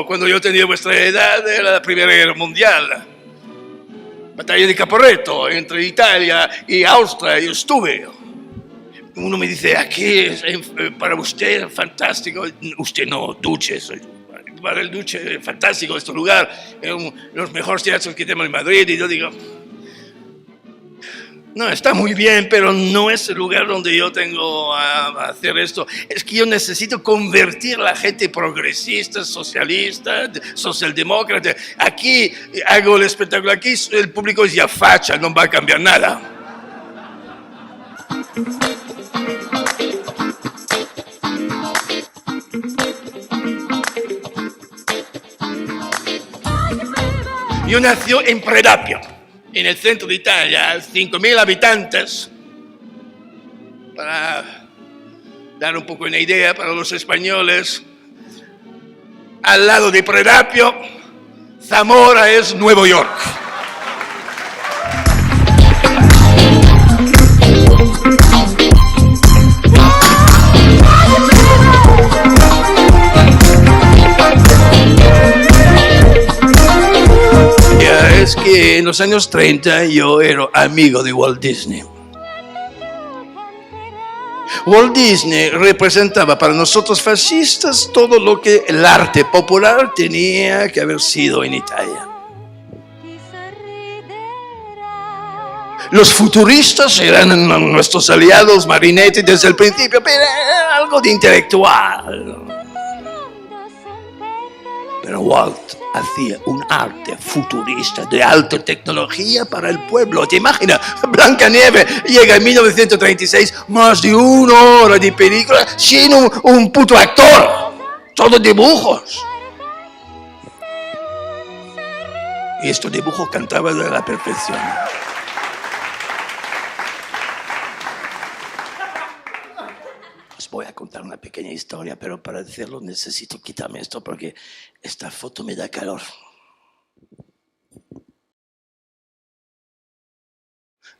Cuando yo tenía vuestra edad, era la Primera Guerra Mundial. Batalla de Caporetto, entre Italia y Austria, yo estuve. Uno me dice, aquí es para usted fantástico. Usted no, Duce. Para el Duce, fantástico este lugar. Es uno de los mejores teatros que tenemos en Madrid. Y yo digo, no, está muy bien, pero no es el lugar donde yo tengo a hacer esto. Es que yo necesito convertir a la gente progresista, socialista, socialdemócrata. Aquí hago el espectáculo, aquí el público es ya facha, no va a cambiar nada. Yo nací en Predapio, en el centro de Italia, 5.000 habitantes. Para dar un poco una idea para los españoles, al lado de Predapio, Zamora es Nueva York. Es que en los años 30 yo era amigo de Walt Disney. Walt Disney representaba para nosotros fascistas todo lo que el arte popular tenía que haber sido en Italia. Los futuristas eran nuestros aliados Marinetti desde el principio, pero era algo de intelectual. Pero Walt hacía un arte futurista de alta tecnología para el pueblo. ¿Te imaginas? Blancanieves llega en 1936, más de 1 hora de película sin un puto actor. Todos dibujos. Y estos dibujos cantaban de la perfección. Os voy a contar una pequeña historia, pero para hacerlo necesito quitarme esto porque esta foto me da calor.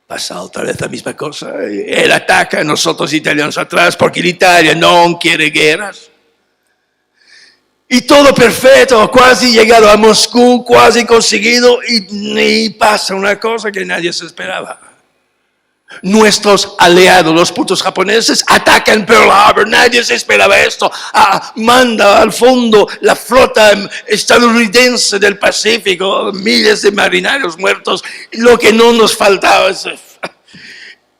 Pasa otra vez la misma cosa. Él ataca a nosotros italianos atrás porque Italia no quiere guerras. Y todo perfecto, casi llegado a Moscú, casi conseguido, y pasa una cosa que nadie se esperaba. Nuestros aliados, los putos japoneses, atacan Pearl Harbor. Nadie se esperaba esto. Manda al fondo la flota estadounidense del Pacífico, miles de marineros muertos. Lo que no nos faltaba es...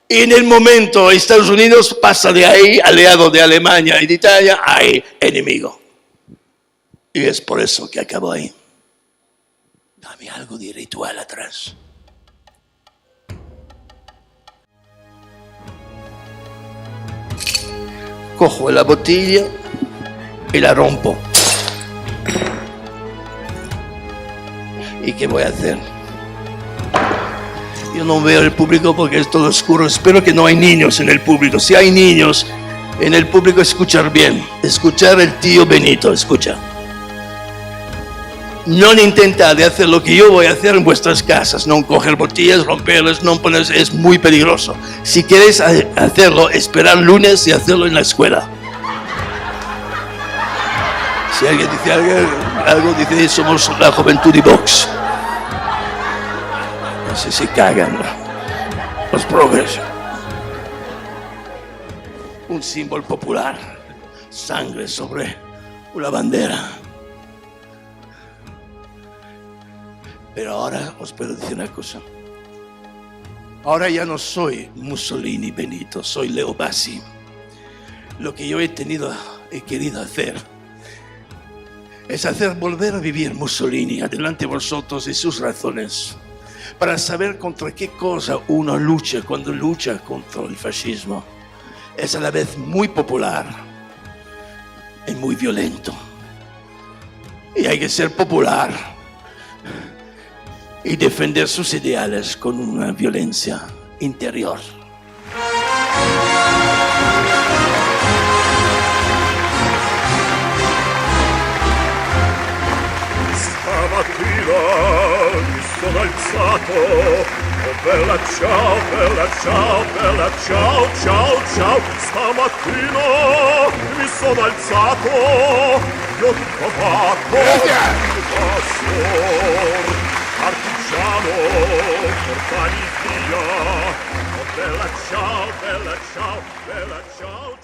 En el momento, Estados Unidos pasa de ahí, aliado de Alemania y de Italia, a enemigo. Y es por eso que acabó ahí. Dame algo de ritual atrás. Cojo la botella y la rompo. ¿Y qué voy a hacer? Yo no veo el público porque es todo oscuro. Espero que no hay niños en el público. Si hay niños en el público, escuchar bien. Escuchar el tío Benito, escucha. No intentad de hacer lo que yo voy a hacer en vuestras casas. No coger botellas, romperlas, no ponerse, es muy peligroso. Si queréis hacerlo, esperar lunes y hacerlo en la escuela. Si alguien dice algo dice, somos la juventud de Vox. Así se cagan los progres. Un símbolo popular. Sangre sobre una bandera. Pero ahora os puedo decir una cosa. Ahora ya no soy Mussolini Benito, soy Leo Bassi. Lo que yo he querido hacer es hacer volver a vivir Mussolini adelante de vosotros y sus razones, para saber contra qué cosa uno lucha cuando lucha contra el fascismo. Es a la vez muy popular y muy violento. Y hay que ser popular y defender sus ideales con una violencia interior. Stamattina mi sono alzato bella ciao, ciao, ciao. Stamattina mi sono alzato, io ho trovato il passor. Partigiano, portami via. Oh, bella ciao, bella ciao,